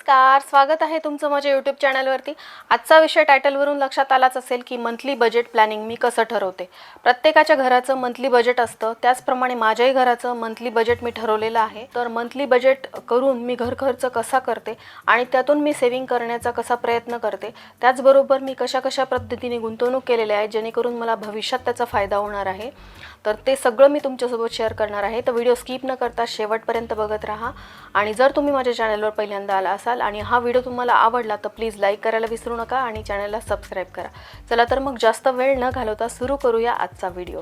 नमस्कार, स्वागत आहे तुमचं माझ्या यूट्यूब चॅनलवरती। आजचा विषय टायटलवरून लक्षात आलाच असेल की मंथली बजेट प्लॅनिंग मी कसं ठरवते। प्रत्येकाच्या घराचं मंथली बजेट असतं, त्याचप्रमाणे माझ्याही घराचं मंथली बजेट मी ठरवलेलं आहे। तर मंथली बजेट करून मी घर खर्च कसा करते आणि त्यातून मी सेव्हिंग करण्याचा कसा प्रयत्न करते, त्याचबरोबर मी कशा पद्धतीने गुंतवणूक केलेली आहे जेणेकरून मला भविष्यात त्याचा फायदा होणार आहे, तर ते सगळं मी तुमच्यासोबत शेअर करणार आहे। तर व्हिडिओ स्किप न करता शेवटपर्यंत बघत राहा। आणि जर तुम्ही माझ्या चॅनलवर पहिल्यांदा आला असाल आणि हा व्हिडिओ तुम्हाला आवडला तर प्लीज लाईक करायला विसरू नका आणि चॅनलला सबस्क्राईब करा। चला तर मग जास्त वेळ न घालवता सुरू करूया आजचा व्हिडिओ।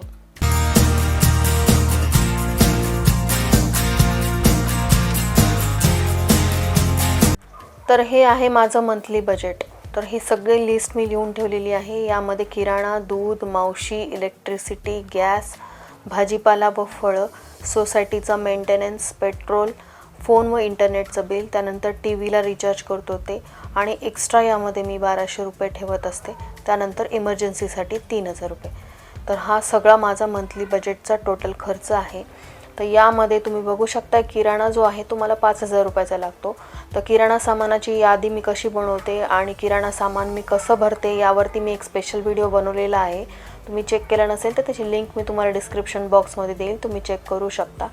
तर हे आहे माझं मंथली बजेट। तर ही सगळी लिस्ट मी लिहून ठेवलेली आहे। यामध्ये किराणा, दूध, मावशी, इलेक्ट्रिसिटी, गॅस, भाजीपाला व फळं, सोसायटीचा मेंटेनन्स, पेट्रोल, फोन व इंटरनेटचं बिल, त्यानंतर टीव्हीला रिचार्ज करतो ते, आणि एक्स्ट्रा यामध्ये मी 1200 रुपये ठेवत असते। त्यानंतर इमर्जन्सीसाठी 3000 रुपये। तर हा सगळा माझा मंथली बजेटचा टोटल खर्च आहे। तर यामध्ये तुम्ही बघू शकता किराणा जो आहे तो मला 5000 रुपयाचा लागतो। तर किराणा सामानाची यादी मी कशी बनवते आणि किराणा सामान मी कसं भरते यावरती मी एक स्पेशल व्हिडिओ बनवलेला आहे। तुम्ही चेक केला नसेल तर त्याची लिंक मी तुम्हाला डिस्क्रिप्शन बॉक्समध्ये देईल, तुम्ही चेक करू शकता।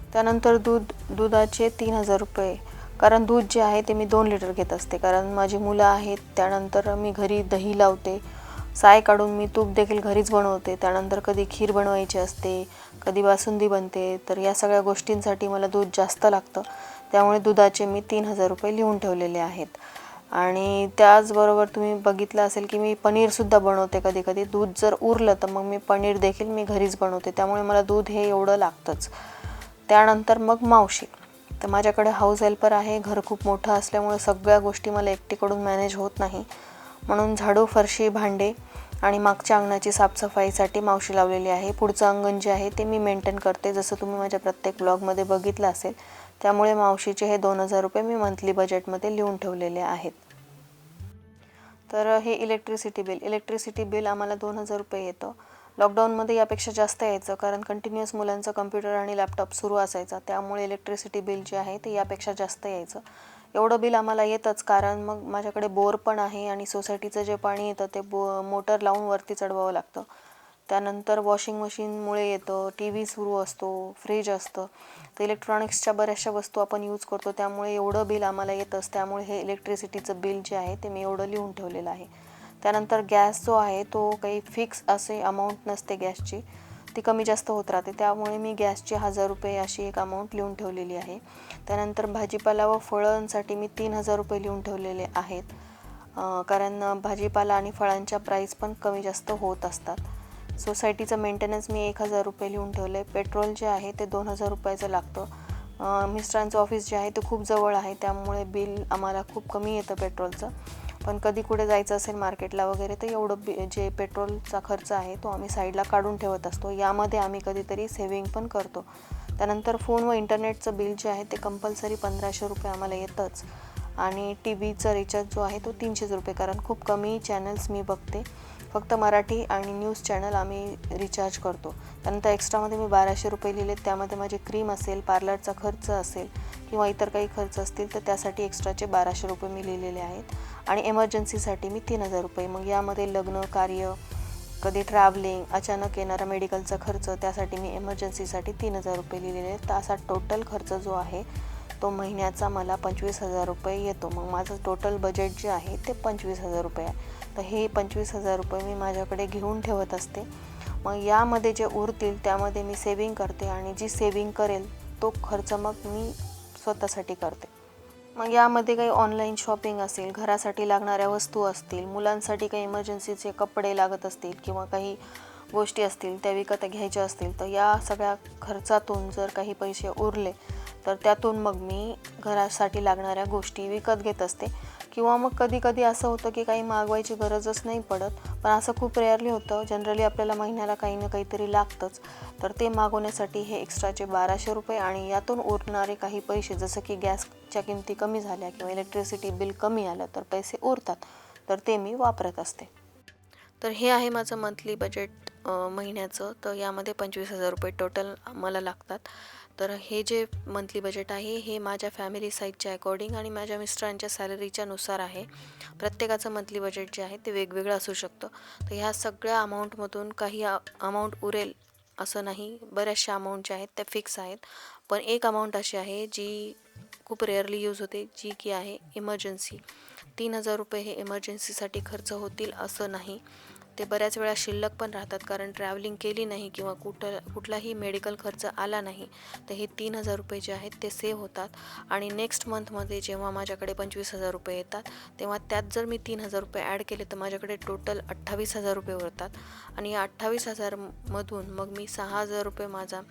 त्यानंतर दुधाचे 3000 रुपये, कारण दूध जे आहे ते मी 2 लिटर घेत असते, कारण माझी मुलं आहेत। त्यानंतर मी घरी दही लावते, साय काढून मी तूप देखील घरीच बनवते। त्यानंतर कधी खीर बनवायची असते, कधी बासुंदी बनते, तर या सगळ्या गोष्टींसाठी मला दूध जास्त लागतं। त्यामुळे दुधाचे मी 3000 रुपये लिहून ठेवलेले आहेत। आणि त्याचबरोबर तुम्ही बघितलं असेल की मी पनीरसुद्धा बनवते कधी कधी। दूध जर उरलं तर मग मी पनीर देखील मी घरीच बनवते, त्यामुळे मला दूध हे एवढं लागतंच। त्यानंतर मग मावशी, तर माझ्याकडे हाऊस हेल्पर आहे। घर खूप मोठं असल्यामुळे सगळ्या गोष्टी मला एकटीकडून मॅनेज होत नाही, म्हणून झाडू, फरशी, भांडे आणि मागच्या अंगणाची साफसफाईसाठी मावशी लावलेली आहे। पुढचं अंगण जे आहे ते मी मेंटेन करते, जसं तुम्ही माझ्या प्रत्येक ब्लॉगमध्ये बघितलं असेल। त्यामुळे मावशीचे हे 2000 रुपये मी मंथली बजेटमध्ये लिहून ठेवलेले आहेत। तर हे इलेक्ट्रिसिटी बिल आम्हाला 2000 रुपये येतं। लॉकडाऊनमध्ये यापेक्षा जास्त यायचं, कारण कंटिन्युअस मुलांचा कम्प्युटर आणि लॅपटॉप सुरू असायचा, त्यामुळे इलेक्ट्रिसिटी बिल जे आहे ते यापेक्षा जास्त यायचं। एवढं बिल आम्हाला येतंच, कारण मग माझ्याकडे बोर पण आहे आणि सोसायटीचं जे पाणी येतं ते मोटर लावून वरती चढवावं लागतं। त्यानंतर वॉशिंग मशीनमुळे येतं, टी व्ही सुरू असतो, फ्रीज असतं, तर इलेक्ट्रॉनिक्सच्या बऱ्याचशा वस्तू आपण यूज करतो, त्यामुळे एवढं बिल आम्हाला येतंच। त्यामुळे हे इलेक्ट्रिसिटीचं बिल जे आहे ते मी एवढं लिहून ठेवलेलं आहे। त्यानंतर गॅस जो आहे तो काही फिक्स असे अमाऊंट नसते गॅसची, ती कमी जास्त होत राहते, त्यामुळे मी गॅसची 1000 रुपये अशी एक अमाऊंट लिहून ठेवलेली आहे। त्यानंतर भाजीपाला व फळांसाठी मी 3000 रुपये लिहून ठेवलेले आहेत, कारण भाजीपाला आणि फळांच्या प्राईस पण कमी जास्त होत असतात। सोसायटीचं मेंटेनन्स मी 1000 रुपये लिहून ठेवले। पेट्रोल जे आहे ते 2000 रुपयाचं लागतं। मिस्टरांचं ऑफिस जे आहे ते खूप जवळ आहे, त्यामुळे बिल आम्हाला खूप कमी येतं पेट्रोलचं। पण कधी कुठे जायचं असेल मार्केटला वगैरे तर एवढं जे पेट्रोलचा खर्च आहे तो आम्ही साईडला काढून ठेवत असतो। यामध्ये आम्ही कधीतरी सेव्हिंग पण करतो। त्यानंतर फोन व इंटरनेटचं बिल जे आहे ते कंपल्सरी 1500 रुपये आम्हाला येतंच। आणि टी व्हीचा रिचार्ज जो आहे तो 300 रुपये, कारण खूप कमी चॅनल्स मी बघते, फक्त मराठी आणि न्यूज चॅनल आम्ही रिचार्ज करतो। त्यानंतर एक्स्ट्रामध्ये मी 1200 रुपये लिहिले, त्यामध्ये माझी क्रीम असेल, पार्लरचा खर्च असेल किंवा इतर काही खर्च असतील तर त्यासाठी एक्स्ट्राचे 1200 रुपये मी लिहिलेले आहेत। आणि इमर्जन्सीसाठी मी 3000 रुपये, मग यामध्ये लग्न कार्य, कधी ट्रॅव्हलिंग, अचानक येणारा मेडिकलचा खर्च, त्यासाठी मी इमर्जन्सीसाठी 3000 रुपये लिहिलेले आहेत। तर असा टोटल खर्च जो आहे तो महिन्याचा मला 25000 रुपये येतो। मग माझं टोटल बजेट जे आहे ते 25000 रुपये आहे। तर हे 25000 रुपये मी माझ्याकडे घेऊन ठेवत असते। मग यामध्ये जे उरतील त्यामध्ये मी सेव्हिंग करते, आणि जी सेव्हिंग करेल तो खर्च मग मी स्वतःसाठी करते। मग यामध्ये काही ऑनलाईन शॉपिंग असेल, घरासाठी लागणाऱ्या वस्तू असतील, मुलांसाठी काही इमर्जन्सीचे कपडे लागत असतील किंवा काही गोष्टी असतील त्या विकत घ्यायच्या असतील, तर या सगळ्या खर्चातून जर काही पैसे उरले तर त्यातून मग मी घरासाठी लागणाऱ्या गोष्टी विकत घेत असते। किंवा मग कधी कधी असं होतं की काही मागवायची गरजच नाही पडत, पण असं खूप रेअरली होतं। जनरली आपल्याला महिन्याला काही ना काहीतरी लागतंच, तर ते मागवण्यासाठी हे एक्स्ट्राचे 1200 रुपये आणि यातून उरणारे काही पैसे, जसं की गॅसच्या किमती कमी झाल्या किंवा इलेक्ट्रिसिटी बिल कमी आलं तर पैसे उरतात, तर ते मी वापरत असते। तर हे आहे माझं मंथली बजेट महिन्याचं। तर यामध्ये 25000 रुपये टोटल मला लागतात। तर हे जे मंथली बजेट आहे हे माझ्या फॅमिली साईजच्या अकॉर्डिंग आणि माझ्या मिस्टरांच्या सॅलरीच्या नुसार आहे. प्रत्येकाचं मंथली बजेट जे आहे ते वेगवेगळं असू शकतं. तर ह्या सगळ्या अमाऊंटमधून काही अमाऊंट उरेल असं नाही, बऱ्याचशा अमाऊंट ज्या आहेत त्या फिक्स आहेत. पण एक अमाऊंट अशी आहे जी खूप रेअरली यूज होते, जी की आहे इमर्जन्सी. 3,000 रुपये हे इमर्जन्सीसाठी खर्च होतील असं नाही, ते बऱ्याच वेळा शिल्लक पण राहतात. कारण ट्रॅव्हलिंग केली नाही किंवा कुठलाही मेडिकल खर्च आला नाही तर हे 3,000 रुपये जे आहेत ते सेव्ह होतात. आणि नेक्स्ट मंथमध्ये जेव्हा माझ्याकडे 25,000 रुपये येतात तेव्हा त्यात जर मी 3,000 रुपये ॲड केले तर माझ्याकडे टोटल 28,000 रुपये उरतात. आणि या 28,000मधून मग मी 6,000 रुपये माझा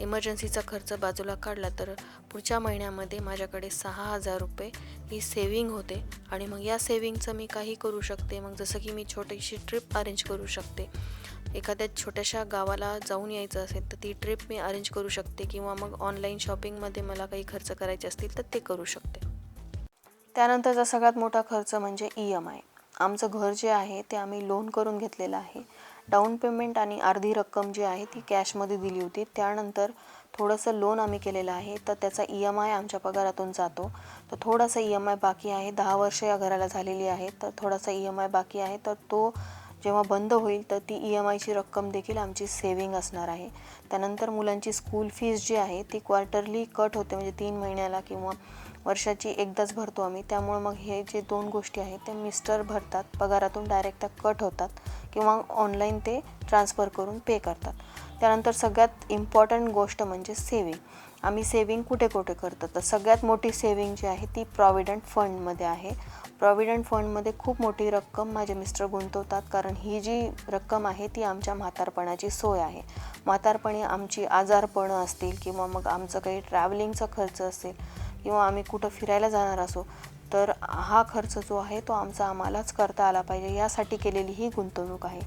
इमर्जन्सीचा खर्च बाजूला काढला तर पुढच्या महिन्यामध्ये माझ्याकडे 6,000 रुपये ही सेविंग होते. आणि मग या सेविंगचं मी काही करू शकते. मग जसं की मी छोटीशी ट्रिप अरेंज करू शकते, एखाद्या छोट्याशा गावाला जाऊन यायचं असेल तर ती ट्रिप मी अरेंज करू शकते, किंवा मग ऑनलाईन शॉपिंगमध्ये मला काही खर्च करायचे असतील तर ते करू शकते. त्यानंतरचा सगळ्यात मोठा खर्च म्हणजे EMI. आमचं घर जे आहे ते आम्ही लोन करून घेतलेलं आहे. डाऊन पेमेंट आणि अर्धी रक्कम जी आहे ती कॅशमध्ये दिली होती. त्यानंतर थोडंसं लोन आम्ही केलेलं आहे, तर त्याचा EMI आमच्या पगारातून जातो. तर थोडासा EMI बाकी आहे. 10 वर्ष या घराला झालेली आहे, तर थोडासा EMI बाकी आहे. तर तो जेव्हा बंद होईल तर ती EMIची रक्कम देखील आमची सेविंग असणार आहे. त्यानंतर मुलांची स्कूल फीज जी आहे ती क्वार्टरली कट होते, म्हणजे 3 महिन्याला किंवा वर्षाची एकदाच भरतो आम्ही. त्यामुळे मग हे जे 2 गोष्टी आहेत ते मिस्टर भरतात, पगारातून डायरेक्ट त्या कट होतात किंवा ऑनलाईन ते ट्रान्सफर करून पे करतात. त्यानंतर सगळ्यात इम्पॉर्टंट गोष्ट म्हणजे सेविंग. आम्ही सेविंग कुठे कुठे करतो, तर सगळ्यात मोठी सेविंग जी आहे ती प्रॉव्हिडंट फंडमध्ये आहे. प्रॉव्हिडंट फंडमध्ये खूप मोठी रक्कम माझे मिस्टर गुंतवतात, कारण ही जी रक्कम आहे ती आमच्या म्हातारपणाची सोय आहे. म्हातारपणी आमची आजारपणं असतील किंवा मग आमचं काही ट्रॅव्हलिंगचा खर्च असेल किंवा आम्ही कुठं फिरायला जाणार असो, तर हा खर्च जो आहे तो आम्हालाच करता आला पाहिजे, यासाठी केलेली ही गुंतवणूक आहे.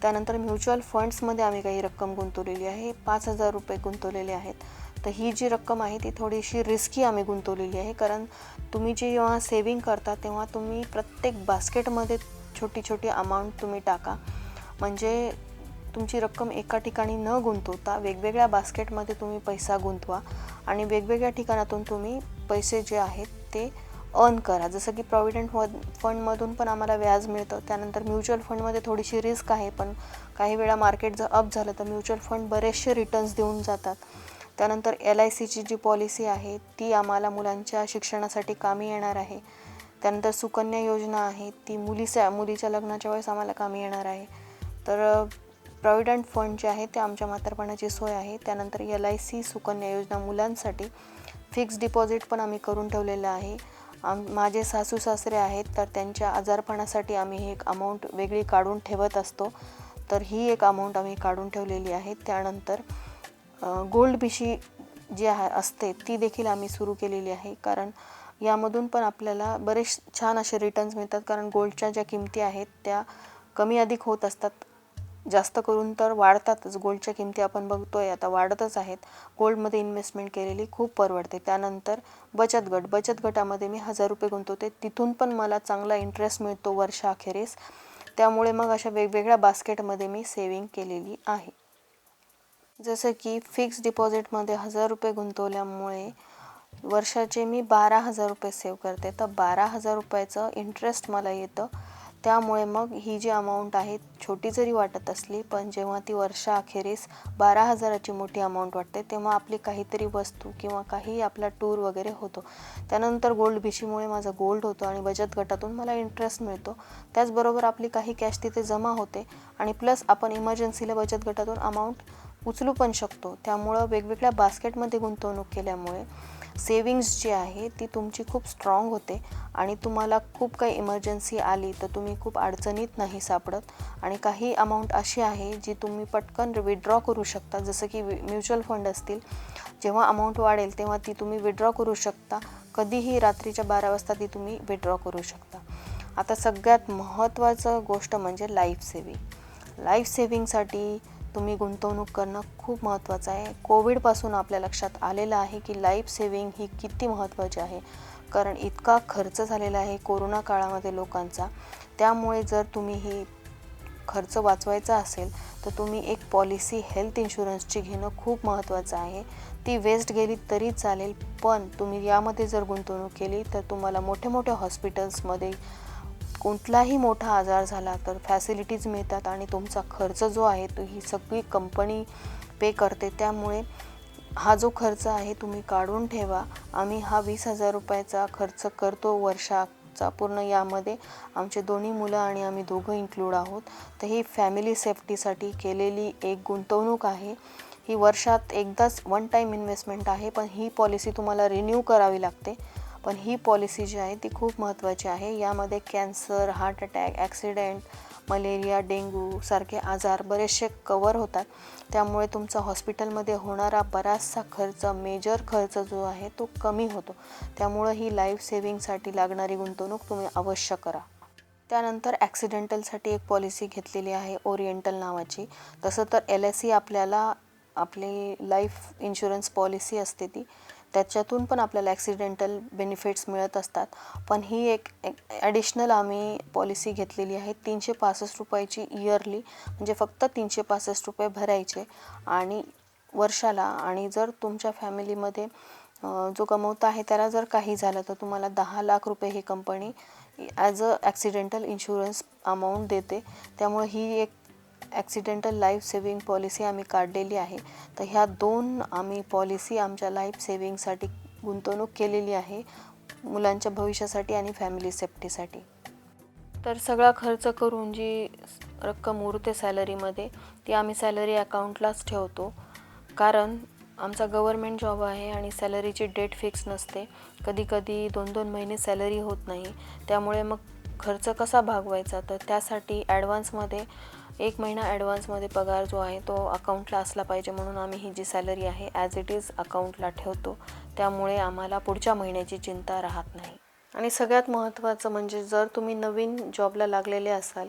त्यानंतर म्युच्युअल फंड्समध्ये आम्ही काही रक्कम गुंतवलेली आहे, 5,000 रुपये गुंतवलेले आहेत. तर ही जी रक्कम आहे ती थोडीशी रिस्की आम्ही गुंतवलेली आहे, कारण तुम्ही जेव्हा सेविंग करता तेव्हा तुम्ही प्रत्येक बास्केटमध्ये छोटी छोटी अमाऊंट तुम्ही टाका. म्हणजे तुमची रक्कम एका ठिकाणी न गुंतवता वेगवेगळ्या बास्केटमध्ये तुम्ही पैसा गुंतवा आणि वेगवेगळ्या ठिकाणातून तुम्ही पैसे जे आहेत ते अर्न करा. जसं की प्रॉव्हिडंट फंडमधून पण आम्हाला व्याज मिळतं. त्यानंतर म्युच्युअल फंडमध्ये थोडीशी रिस्क आहे, पण काही वेळा मार्केट जर अप झालं तर म्युच्युअल फंड बरेचसे रिटर्न्स देऊन जातात. त्यानंतर LICची जी पॉलिसी आहे ती आम्हाला मुलांच्या शिक्षणासाठी कामी येणार आहे. त्यानंतर सुकन्या योजना आहे ती मुलीच्या लग्नाच्या वेळेस आम्हाला कामी येणार आहे. तर प्रॉव्हिडंट फंड जे आहे ते आमच्या म्हातारपणाची सोय आहे. त्यानंतर LIC सुकन्या योजना मुलांसाठी फिक्स डिपॉझिट पण आम्ही करून ठेवलेलं आहे. माझे सासू सासरे आहेत, तर त्यांच्या आजारपणासाठी आम्ही ही एक अमाऊंट वेगळी काढून ठेवत असतो, तर ही एक अमाऊंट आम्ही काढून ठेवलेली आहे. त्यानंतर गोल्ड पिशी जी असते ती देखील आम्ही सुरू केलेली आहे, कारण यामधून पण आपल्याला बरेच छान असे रिटर्न्स मिळतात. कारण गोल्डच्या ज्या किमती आहेत त्या कमी अधिक होत असतात, जास्त करून तर वाढतातच. गोल्डच्या किमती आपण बघतोय आता वाढतच आहेत. गोल्डमध्ये इन्व्हेस्टमेंट केलेली खूप परवडते. त्यानंतर बचत गटामध्ये मी 1,000 रुपये गुंतवते, तिथून पण मला चांगला इंटरेस्ट मिळतो वर्षाअखेरीस. त्यामुळे मग अशा वेगवेगळ्या बास्केटमध्ये मी सेविंग केलेली आहे. जसं की फिक्स डिपॉझिटमध्ये 1,000 रुपये गुंतवल्यामुळे वर्षाचे मी 12,000 रुपये सेव्ह करते, तर 12,000 रुपयाचं इंटरेस्ट मला येतं. त्यामुळे मग ही जी अमाऊंट आहे छोटी जरी वाटत असली, पण जेव्हा ती वर्षाअखेरीस 12,000ची मोठी अमाऊंट वाटते तेव्हा आपली काहीतरी वस्तू किंवा काही आपला टूर वगैरे होतो. त्यानंतर गोल्ड भिशीमुळे माझा गोल्ड होतो आणि बचत गटातून मला इंटरेस्ट मिळतो. त्याचबरोबर आपली काही कॅश तिथे जमा होते आणि प्लस आपण इमर्जन्सीला बचत गटातून अमाऊंट उचलू पण शकतो. त्यामुळं वेगवेगळ्या बास्केटमध्ये गुंतवणूक केल्यामुळे सेविंग्स जी आहे ती तुमची खूप स्ट्रॉंग होते आणि तुम्हाला खूप काही इमर्जन्सी आली तर तुम्ही खूप अडचणीत नाही सापडत. आणि काही अमाऊंट अशी आहे जी तुम्ही पटकन विड्रॉ करू शकता, जसं की म्युच्युअल फंड असतील, जेव्हा अमाऊंट वाढेल तेव्हा ती तुम्ही विड्रॉ करू शकता. कधीही रात्रीच्या 12 वाजता ती तुम्ही विड्रॉ करू शकता. आता सगळ्यात महत्त्वाचं गोष्ट म्हणजे लाईफ सेविंगसाठी तुम्ही गुंतवणूक करणं खूप महत्त्वाचं आहे. कोविडपासून आपल्या लक्षात आलेलं आहे की लाईफ सेविंग ही किती महत्त्वाची आहे, कारण इतका खर्च झालेला आहे कोरोना काळामध्ये लोकांचा. त्यामुळे जर तुम्ही ही खर्च वाचवायचा असेल तर तुम्ही एक पॉलिसी हेल्थ इन्शुरन्सची घेणं खूप महत्त्वाचं आहे. ती वेस्ट गेली तरी चालेल, पण तुम्ही यामध्ये जर गुंतवणूक केली तर तुम्हाला मोठ्या मोठ्या हॉस्पिटल्समध्ये कोणताही मोठा आजार झाला तर फॅसिलिटीज मिळतात आणि तुमचा खर्च जो आहे तो ही सगळी कंपनी पे करते. त्यामुळे हा जो खर्च आहे तुम्ही काढून ठेवा. आम्ही हा 20,000 रुपयाचा खर्च करतो वर्षाचा पूर्ण. यामध्ये आमचे दोन्ही मुलं आणि आम्ही दोघं इन्क्लूड आहोत. तर ही फॅमिली सेफ्टीसाठी केलेली एक गुंतवणूक आहे. ही वर्षात एकदाच वन टाईम इन्व्हेस्टमेंट आहे, पण ही पॉलिसी तुम्हाला रिन्यू करावी लागते. पण ही पॉलिसी जी आहे ती खूप महत्त्वाची आहे. यामध्ये cancer, heart attack, accident, malaria, dengue सारखे आजार बरेचसे कवर होतात. त्यामुळे तुमचा हॉस्पिटलमध्ये होणारा बराचसा खर्च, मेजर खर्च जो आहे तो कमी होतो. त्यामुळं ही लाईफ सेविंगसाठी लागणारी गुंतवणूक तुम्ही अवश्य करा. त्यानंतर ॲक्सिडेंटलसाठी एक पॉलिसी घेतलेली आहे ओरिएंटल नावाची. तसं तर LIC आपल्याला आपली लाईफ इन्शुरन्स पॉलिसी असते ती, त्याच्यातून पण आपल्याला ॲक्सिडेंटल बेनिफिट्स मिळत असतात. पण ही एक ॲडिशनल आम्ही पॉलिसी घेतलेली आहे 365 रुपयाची इयरली. म्हणजे फक्त 365 रुपये भरायचे आणि वर्षाला. आणि जर तुमच्या फॅमिलीमध्ये जो कमवता आहे त्याला जर काही झालं तर तुम्हाला 10 लाख रुपये ही company as a accidental insurance amount देते. त्यामुळे ही एक ॲक्सिडेंटल लाईफ सेविंग पॉलिसी आम्ही काढलेली आहे. तर ह्या 2 आम्ही पॉलिसी आमच्या लाईफ सेविंगसाठी गुंतवणूक केलेली आहे, मुलांच्या भविष्यासाठी आणि फॅमिली सेफ्टीसाठी. तर सगळा खर्च करून जी रक्कम उरते सॅलरीमध्ये ती आम्ही सॅलरी अकाउंटलाच ठेवतो. कारण आमचा गव्हर्मेंट जॉब आहे आणि सॅलरीची डेट फिक्स नसते. कधी कधी 2-2 महिने सॅलरी होत नाही. त्यामुळे मग खर्च कसा भागवायचा, तर त्यासाठी ॲडव्हान्समध्ये 1 महिना ॲडव्हान्समध्ये पगार जो आहे तो अकाउंटला असला पाहिजे, म्हणून आम्ही ही जी सॅलरी आहे ॲज इट इज अकाउंटला ठेवतो. त्यामुळे आम्हाला पुढच्या महिन्याची चिंता राहत नाही. आणि सगळ्यात महत्त्वाचं म्हणजे जर तुम्ही नवीन जॉबला लागलेले असाल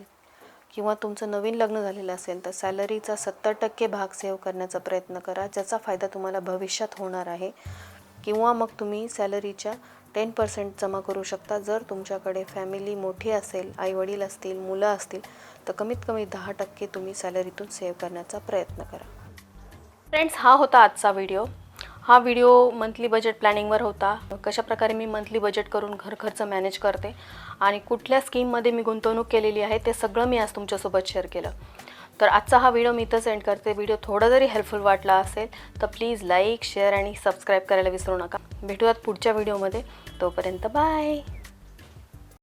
किंवा तुमचं नवीन लग्न झालेलं असेल तर सॅलरीचा 70% भाग सेव्ह करण्याचा प्रयत्न करा, ज्याचा फायदा तुम्हाला भविष्यात होणार आहे. किंवा मग तुम्ही सॅलरीच्या 10% जमा करू शकता. जर तुमच्याकडे फॅमिली मोठी असेल, आईवडील असतील, मुलं असतील तर कमीत कमी 10% तुम्ही सॅलरीतून सेव्ह करण्याचा प्रयत्न करा. फ्रेंड्स, हा होता आजचा व्हिडिओ. हा व्हिडिओ मंथली बजेट प्लॅनिंगवर होता. कशाप्रकारे मी मंथली बजेट करून घर खर्च मॅनेज करते आणि कुठल्या स्कीममध्ये मी गुंतवणूक केलेली आहे ते सगळं मी आज तुमच्यासोबत शेअर केलं. तर आजचा हा व्हिडिओ मी इथंच एंड करते. व्हिडिओ थोडा जरी हेल्पफुल वाटला असेल तर प्लीज लाईक, शेअर आणि सबस्क्राईब करायला विसरू नका. भेटूयात पुढच्या व्हिडिओमध्ये. तोपर्यंत बाय.